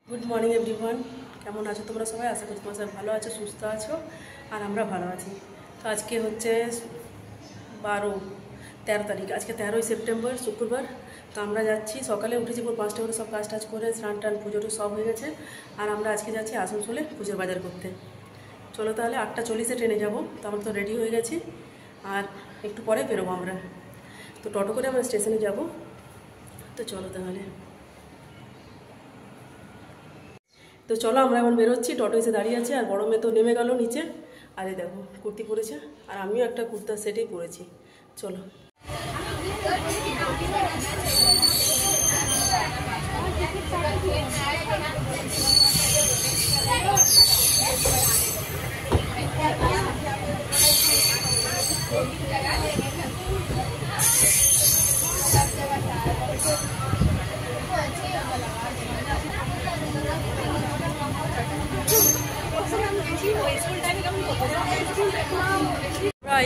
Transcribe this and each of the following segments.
Good morning everyone, কেমন আছো তোমরা সবাই? আশা করি তোমরা সবাই ভালো আছো, সুস্থ আছো, আর আমরা ভালো আছি। তো আজকে হচ্ছে 13 তারিখ, আজকে 13ই সেপ্টেম্বর, শুক্রবার। তো আমরা যাচ্ছি, সকালে উঠেছি ভোর 5টা করে, সব কাজ টাজ করে স্নান টান পুজো সব হয়ে গেছে। আর আমরা আজকে যাচ্ছি আসানসোলে পুজোর বাজার করতে। চলো তাহলে 8:40-এ ট্রেনে যাবো। তো আমরা তো রেডি হয়ে গেছি, আর একটু পরে বেরোবো আমরা। তো টোটো করে আমরা স্টেশনে যাব। তো চলো তাহলে। তো চলো আমরা এখন বেরোচ্ছি, টোটো এসে দাঁড়িয়ে আছে, আর বড় মেয়ে তো নেমে গেল নিচে। আর এই দেখো কুর্তি পরেছে, আর আমিও একটা কুর্তার সেটেই পরেছি। চলো।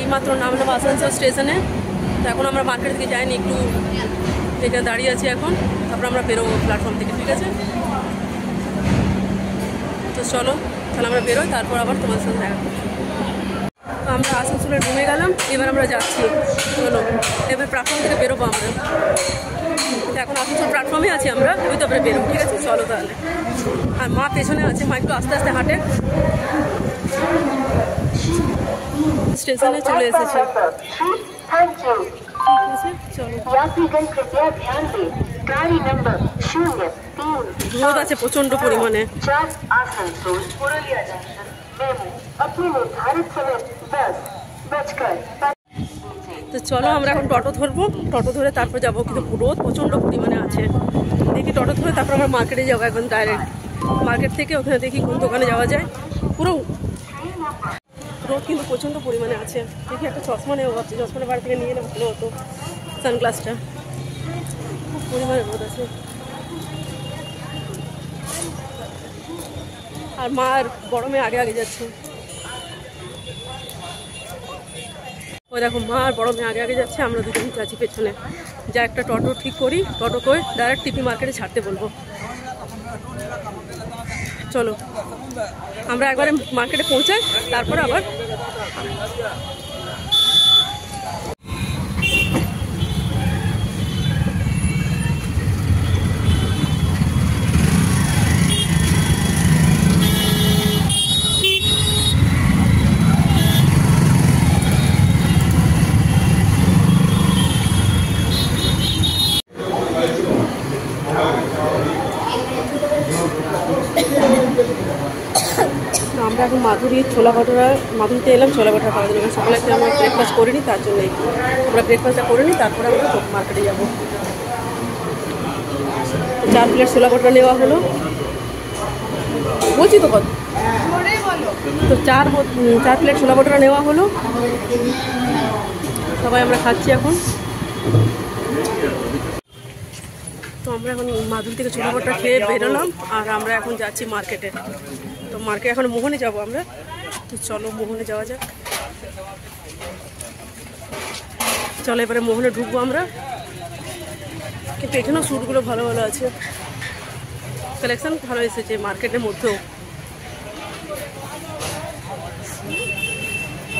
এইমাত্র নামলাম আসানসোল স্টেশনে। তো এখন আমরা মার্কেট থেকে যাইনি, একটু এখানে দাঁড়িয়ে আছি এখন। তারপর আমরা বেরোবো প্ল্যাটফর্ম থেকে, ঠিক আছে? তো চলো তাহলে আমরা বেরোই, তারপর আবার তোমাদের সাথে দেখা করছি। তো আমরা আসানসোলে রুমে গেলাম, এবার আমরা যাচ্ছি। চলো এবার প্ল্যাটফর্ম থেকে বেরোবো আমরা। এখন আসানসোল প্ল্যাটফর্মে আছি আমরা, ওই তারপরে বেরোবো, ঠিক আছে? চলো তাহলে। আর মা পেছনে আছে, মা একটু আস্তে আস্তে হাঁটে। স্টেশনে চলে এসেছি, রোদ আছে প্রচন্ড পরিমাণে। তো চলো আমরা এখন টোটো ধরবো, টোটো ধরে তারপর যাবো, কিন্তু রোদ প্রচন্ড পরিমাণে আছে। দেখি টোটো ধরে তারপর আমরা মার্কেটে যাবো, একদম ডাইরেক্ট মার্কেট থেকে ওখানে দেখি কোন দোকানে যাওয়া যায়। পুরো রোদ কিন্তু প্রচন্ড পরিমাণে আছে। দেখি একটা চশমা নেবো ভাবছি, চশমাটা বাড়ি থেকে নিয়ে এলে ভালো হতো, সানগ্লাসটা। খুব পরিমাণে রোদ আছে। আর মা আর বড় মেয়ে আগে আগে যাচ্ছে। ও দেখো মা আর বড় মেয়ে আগে আগে যাচ্ছে, আমরা দুজন যাচ্ছি পেছনে। যা একটা টোটো ঠিক করি, টোটো করে ডাইরেক্ট টিপি মার্কেটে ছাড়তে বলবো। চলো আমরা একবারে মার্কেটে পৌঁছাই, তারপরে আবার আমরা এখন মাধুরীর ছোলা ভাটোরা, মাধুরীতে এলাম ছোলা ভাটোরা খাওয়ার জন্য। সকালে একটা আমরা ব্রেকফাস্ট করিনি, তার জন্য আমরা ব্রেকফাস্টটা করে নিই, তারপরে আমরা মার্কেটে যাবো। 4 প্লেট ছোলা ভাটোরা নেওয়া হলো, বলছি তো কত। তো 4 প্লেট ছোলা ভাটোরা নেওয়া হলো, সবাই আমরা খাচ্ছি এখন। তো আমরা এখন মাধুরী থেকে ছোলা ভাটোরা খেয়ে বেরোলাম, আর আমরা এখন যাচ্ছি মার্কেটে। তো মার্কেট এখন মোহনে যাবো আমরা। তো চলো মোহনে যাওয়া যাক। চলো এবারে মোহনে ঢুকবো আমরা। কিন্তু এখানেও স্যুটগুলো ভালো ভালো আছে, কালেকশন ভালো এসেছে মার্কেটের মধ্যেও।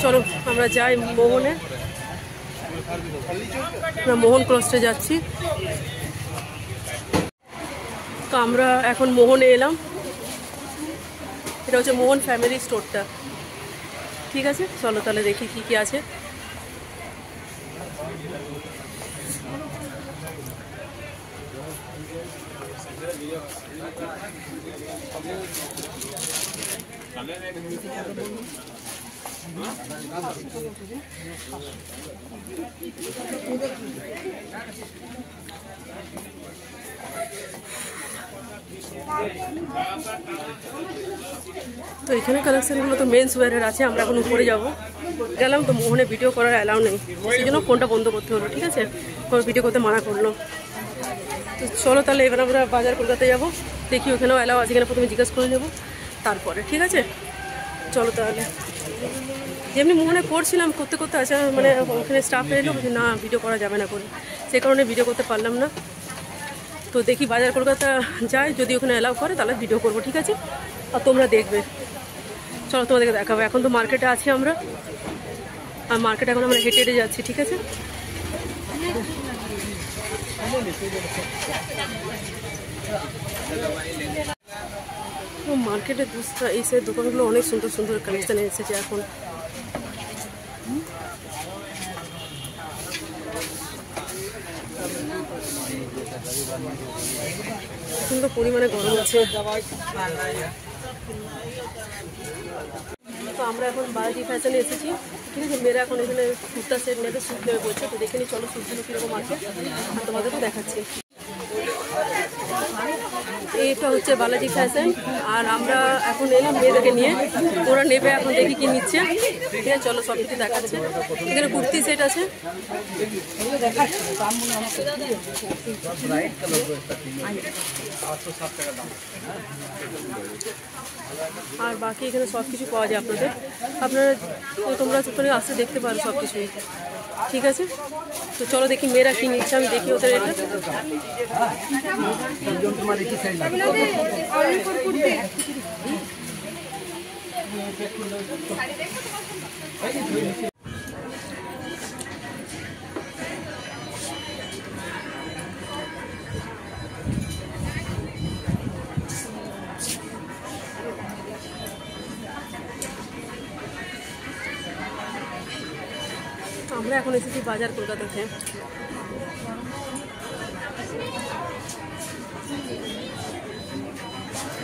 চলো আমরা যাই মোহনে। আমরা মোহন ক্রসে যাচ্ছি। তো আমরা এখন মোহনে এলাম, এটা হচ্ছে মোহন ফ্যামিলি স্টোরটা, ঠিক আছে? চলো তাহলে দেখি কি কি আছে। তো এখানে কালেকশনগুলো তো মেন্স ওয়্যারের আছে। আমরা এখন উপরে যাবো, গেলাম তো মোহনে ভিডিও করার অ্যালাউ নেই, সেই জন্য ফোনটা বন্ধ করতে হলো, ঠিক আছে? ভিডিও করতে মানা করলো। তো চলো তাহলে এবার আমরা বাজার কলকাতায় যাবো, দেখি ওখানেও অ্যালাউ আছে কিনা, প্রথমে জিজ্ঞাসা করে নেবো তারপরে, ঠিক আছে? চলো তাহলে। যেমনি মোহনে করছিলাম, করতে করতে আছে মানে ওখানে স্টাফ এলো, না ভিডিও করা যাবে না করে, সেই কারণে ভিডিও করতে পারলাম না। তো দেখি বাজার কলকাতা যাই, যদি ওখানে অ্যালাউ করে তাহলে ভিডিও করবো, ঠিক আছে? আর তোমরা দেখবে। চলো তোমাদেরকে দেখাবো। এখন তো মার্কেটে আছি আমরা, আর মার্কেটে এখন আমরা হেঁটে হেঁটে যাচ্ছি, ঠিক আছে? মার্কেটে এই সব দোকানগুলো অনেক সুন্দর সুন্দর কালেকশন এসেছে এখন। সুন্দর পরিমাণে গরম আছে। তো আমরা এখন বালাজি ফ্যাশনে এসেছি, ঠিক আছে? মেয়েরা এখন এখানে কুর্তা সেট নেবে, স্যুট নেবে বলছে। তো দেখে নি, চলো স্যুটগুলো কীরকম আছে আর তোমাদেরকে দেখাচ্ছি। এইটা হচ্ছে বালাজি ফ্যাশন, আর আমরা এখন এলাম মেয়েদেরকে নিয়ে, ওরা নেবে এখন, দেখি কি নিচ্ছে, ঠিক আছে? চলো সব কিছু দেখাচ্ছে। এখানে কুর্তি সেট আছে, আর বাকি এখানে সব কিছু পাওয়া যায় আপনারা তোমরা আসতে দেখতে পারো সব কিছুই, ঠিক আছে? তো চলো দেখি মেয়েরা কি নিচ্ছে, আমি দেখি ওদের এটা। আমরা এখন এসেছি বাজার কলকাতাতে।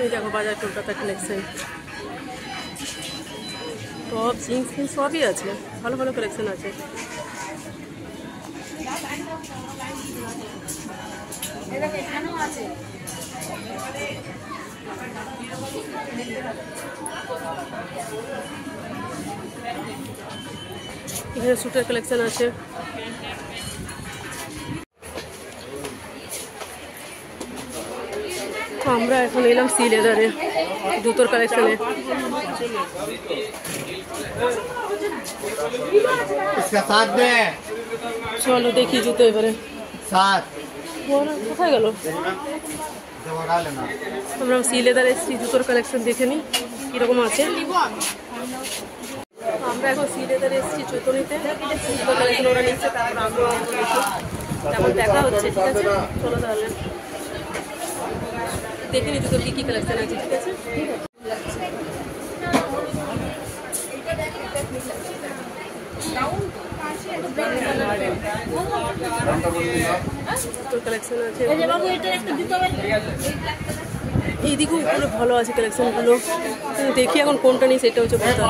এই দেখো বাজার কলকাতা কালেকশন, টপ জিন্স ফিন্স সবই আছে, ভালো ভালো কালেকশন আছে। এখানে স্যুটের কালেকশন আছে। আমরা এখন এলাম সি লেদারে, জুতোর কালেকশনে। চলো দেখি জুতো এবারে। কোথায় গেল? আমরা সি লেদারে এসেছি, জুতোর কালেকশন দেখে নিই কিরকম আছে। আমরা এখন সি লেদারে এসেছি চৈতন্যতে, জুতোর কালেকশন ওরা নিচ্ছে, তারপর আমরা দেখি তেমন দেখা হচ্ছে, ঠিক আছে? চলো তাহলে দেখে নি জুতোর কি কালেকশন আছে, ঠিক আছে? কালেকশন আছে, এইদিকেও উপরে ভালো আছে কালেকশনগুলো, দেখি এখন কোনটা নেই সেটা হচ্ছে কথা।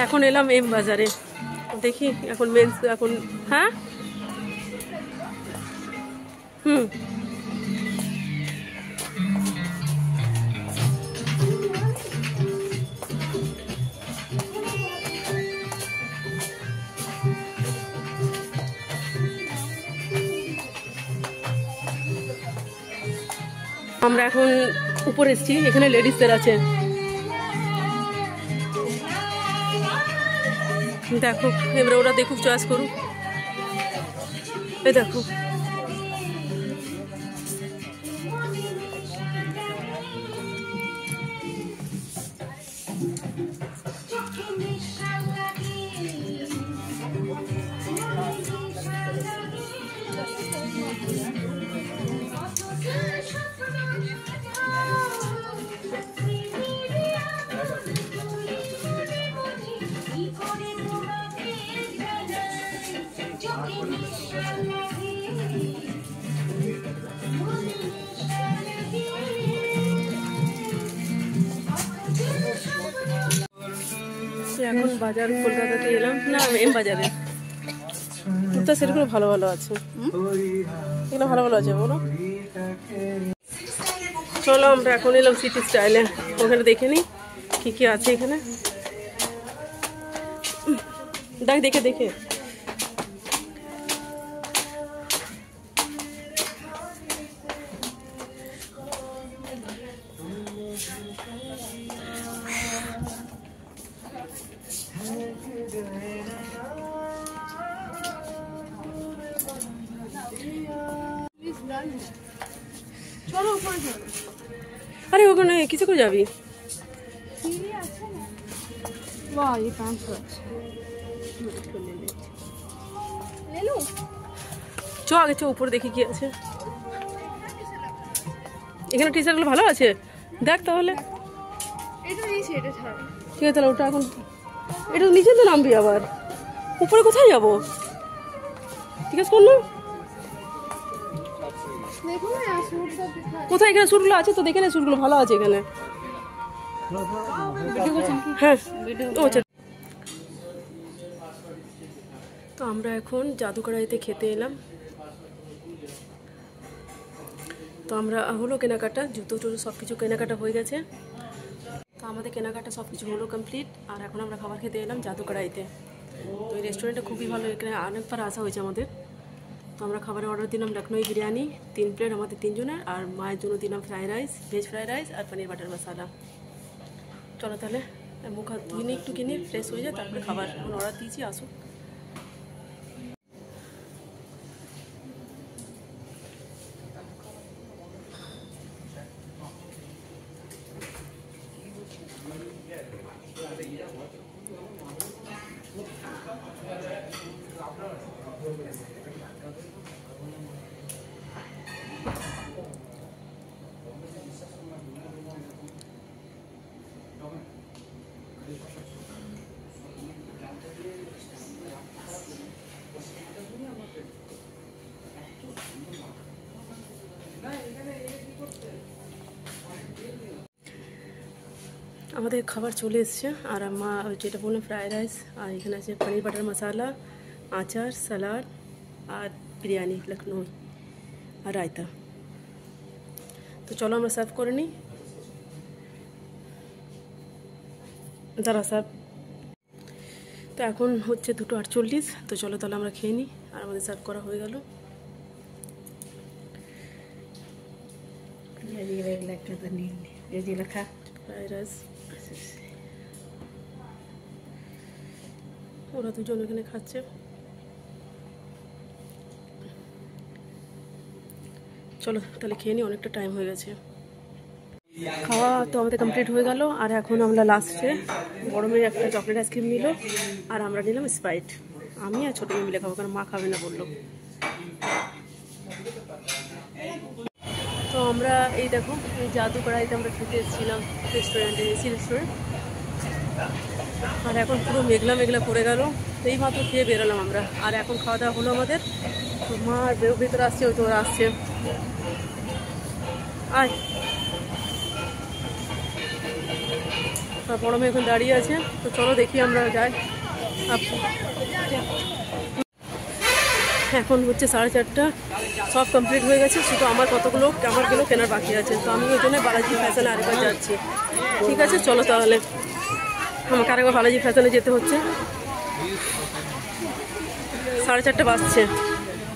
এখন এলাম এম বাজারে, দেখি এখন মেন্স এখন। হ্যাঁ আমরা এখন উপরে এসেছি, এখানে লেডিসদের আছে, দেখো এবারে ওরা দেখুক, চয়েস করুক। এই দেখো এখন বাজার কলকাতাতে এলাম, না এম বাজারে। তো সেগুলো ভালো ভালো আছে, এগুলো ভালো ভালো আছে বলো। চলো আমরা এখন এলাম সিটি স্টাইলে, ওখানে দেখে নিই কি কি আছে এখানে। দেখে দেখে চলো উপরে চলো। আরে ওখানে কিছু করে যাবি? সিঁড়ি আছে না? বাহ এই প্যান্ট আছে। লেলু চ আগে চ উপরে দেখি কি আছে। এখানে টি শার্টগুলো ভালো আছে, দেখ তাহলে। এটা নিয়েছি, এটা ছাড়। ঠিক আছে তাহলে ওটা এখন, এটা নিচে তো নামবি আবার, উপরে কোথায় যাবো? ঠিক আছে করলো দেখো না স্যুটটা কোথায়? কোথায়? এখানে স্যুটগুলো আছে তো, দেখে নে স্যুটগুলো ভালো আছে এখানে। হ্যাঁ ও আচ্ছা। তো আমরা এখন জাদুকড়াইতে খেতে এলাম। তো আমরা হলো কেনাকাটা, জুতো টুতো সব কিছু কেনাকাটা হয়ে গেছে। তো আমাদের কেনাকাটা সব কিছু হলো কমপ্লিট। আর এখন আমরা খাবার খেতে এলাম জাদুকড়াইতে। তো এই রেস্টুরেন্টটা খুবই ভালো, এখানে অনেকবার আসা হয়েছে আমাদের। তো আমরা খাবারের অর্ডার দিলাম লখনৌ বিরিয়ানি 3 প্লেট আমাদের 3 জনের, আর মায়ের জন্য দিলাম fried rice, veg fried rice আর পনির বাটার মশালা। চলো তাহলে মুখ হাত ধুয়ে নিই, একটু কিনে ফ্রেশ হয়ে যায়, তারপরে খাবার অর্ডার দিয়েছি, আসুক। আমাদের খাবার চলে এসছে। আর মা যেটা বললাম ফ্রাইড রাইস, আর এখানে আছে পনির বাটার মশালা, আচার, স্যালাড আর বিরিয়ানি লখনৌ আর রায়তা। তো চলো আমরা সার্ভ করে নিই। দাঁড়া স্যার। তো এখন হচ্ছে 2:48। তো চলো তাহলে আমরা খেয়ে নিই। আর আমাদের সার্ভ করা হয়ে গেল। ফ্রাইড রাইস, ওরা দুজন এখানে খাচ্ছে। চলো তাহলে খেয়ে নিই, অনেকটা টাইম হয়ে গেছে। খাওয়া তো আমাদের কমপ্লিট হয়ে গেল। আর এখন আমরা লাস্টে বড় মেয়ে একটা চকলেট আইসক্রিম নিল, আর আমরা নিলাম স্প্রাইট। আমি আর ছোটো মেয়ে মিলে খাবো, কারণ মা খাবে না বললো। তো আমরা এই দেখো এই জাদুকড়াইতে আমরা খেতে এসেছিলাম, রেস্টুরেন্টে, এসি রেস্টুরেন্ট। আর এখন পুরো মেঘলা মেঘলা পড়ে গেল, এই মাত্র খেয়ে বেরোলাম আমরা। আর এখন খাওয়া দাওয়া হলো আমাদের। মা আর ভেতরে আসছে, ওই তো ওরা আসছে। আয়, আর বড় মেয়ে এখন দাঁড়িয়ে আছে। তো চলো দেখি আমরা যাই। এখন হচ্ছে 4:30, সব কমপ্লিট হয়ে গেছে, শুধু আমারগুলো কেনার বাকি আছে। তো আমি ওই জন্য বালাজি ফ্যাশনে আরেকবার যাচ্ছি। ঠিক আছে চলো তাহলে, আমাকে আরেকবার বালাজি ফ্যাশনে যেতে হচ্ছে। 4:30 বাজছে,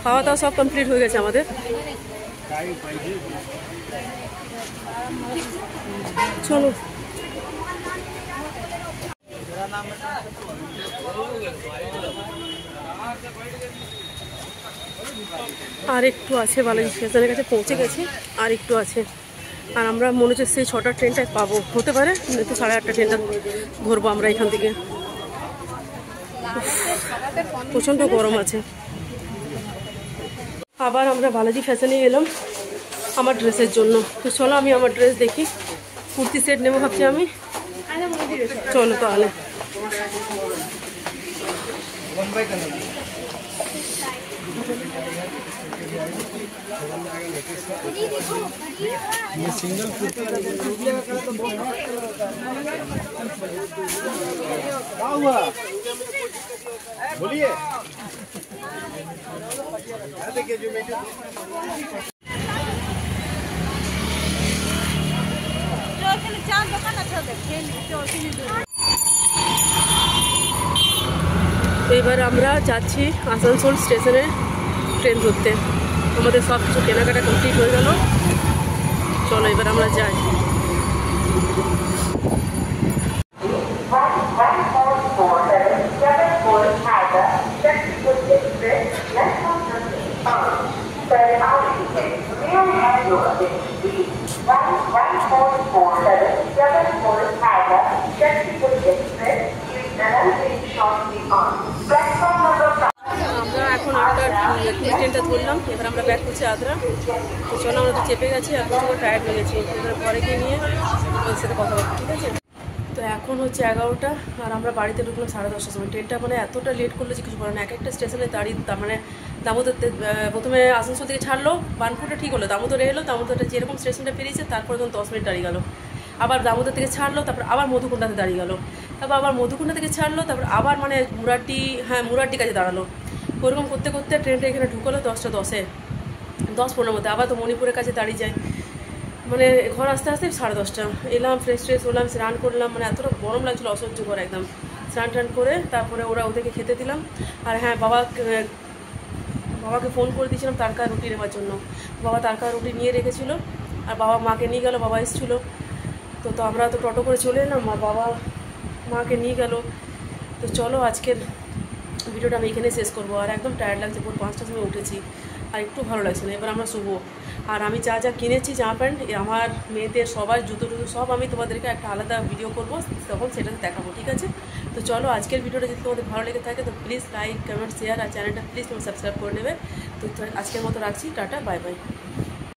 খাওয়া দাওয়া সব কমপ্লিট হয়ে গেছে আমাদের। চলো আর একটু আছে, বালাজি স্টেশনের কাছে পৌঁছে গেছি, আর একটু আছে। আর আমরা মনে হচ্ছে সেই 6টার ট্রেনটায় পাবো, হতে পারে নয়তো 8:30 ট্রেনটা ধরবো আমরা এখান থেকে। প্রচণ্ড গরম আছে। আবার আমরা বালাজি ফ্যাশনে এলাম আমার ড্রেসের জন্য। তো চলো আমি আমার ড্রেস দেখি, কুর্তি সেট নেবো ভাবছি আমি। চলো তাহলে। ये सिंगल कुर्ता क्या हुआ बोलिए। देखिए जो এবার আমরা যাচ্ছি আসানসোল স্টেশনে ট্রেন ধরতে। আমাদের সব কিছু কেনাকাটা কমপ্লিট হয়ে গেল। চলো এবার আমরা যাই। আমরা এখন 8টার ট্রেনটা ধরলাম, এবার আমরা ব্যাক করছি আদ্রা। তো চলো, আমরা তো চেপে গেছি আর প্রচুর টায়ার্ড হয়ে গেছি, এবার ঘরে গিয়ে নিয়ে ওদের সাথে কথা বলবো, ঠিক আছে? তো এখন হচ্ছে 11টা আর আমরা বাড়িতে ঢুকলাম 10:30টার সময়। ট্রেনটা মানে এতটা লেট করলো যে কিছু বলে না, এক একটা স্টেশনে দাঁড়িয়ে তার মানে দামোদর প্রথমে আসানসোল থেকে ছাড়লো, বানপুরটা ঠিক হলো, দামোদরে এলো, দামোদরটা যেরকম স্টেশনটা পেরিয়েছে তারপরে তখন 10 মিনিট দাঁড়িয়ে গেল, আবার দামোদর থেকে ছাড়লো, তারপর আবার মধুকুণ্ডাতে দাঁড়িয়ে গেল, তারপর আবার মধুকুণ্ডা থেকে ছাড়লো, তারপর আবার মানে মুরাড্ডি কাছে দাঁড়ালো। ওরকম করতে করতে ট্রেনটা এখানে ঢুকলো 10টা 10-এ, 10-15 মধ্যে, আবার তো মণিপুরের কাছে দাঁড়িয়ে যায়। মানে ঘর আসতে আসতে 10:30 এলাম, ফ্রেশ হলাম, স্নান করলাম, মানে এতটা গরম লাগছিলো অসহ্যকর একদম। স্নান টান করে তারপরে ওদেরকে খেতে দিলাম। আর হ্যাঁ, বাবাকে ফোন করে দিয়েছিলাম তারকা রুটি নেওয়ার জন্য। বাবা তারকা রুটি নিয়ে রেখেছিল আর বাবা মাকে নিয়ে গেল, বাবা এসেছিলো। তো আমরা তো টোটো করে চলে এলাম, বাবা মাকে নিয়ে গেল। তো চলো, আজকের ভিডিওটা আমি এখানে শেষ করবো। আর একদম টায়ার্ড লাগছে, ভোর 5টার সময় উঠেছি আর একটু ভালো লাগছে না। এবার আমরা শুবো। আর আমি যা যা কিনেছি জামা প্যান্ট, আমার মেয়েদের সবার জুতো সব আমি তোমাদেরকে একটা আলাদা ভিডিও করবো, তখন সেটাতে দেখাবো, ঠিক আছে? তো চলো, আজকের ভিডিওটা যদি তোমাদের ভালো লেগে থাকে তো প্লিজ লাইক, কমেন্ট, শেয়ার আর চ্যানেলটা প্লিজ তুমি সাবস্ক্রাইব করে নেবে। তো আজকের মতো রাখছি, টাটা, বাই বাই।